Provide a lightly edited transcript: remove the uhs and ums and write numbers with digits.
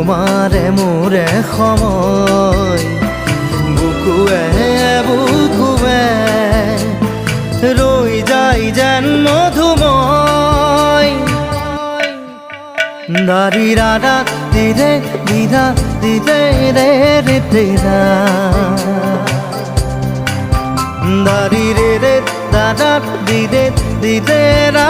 তোমাৰে মোৰে সময় বুকুৱে বুকুৱে ৰৈ যায় যেন মধুময় দাৰি ৰাধা দিৰে দিৰা দিৰে ৰে ৰে দিৰা দাৰি ৰে ৰে দাদা দিৰে দিৰে ৰা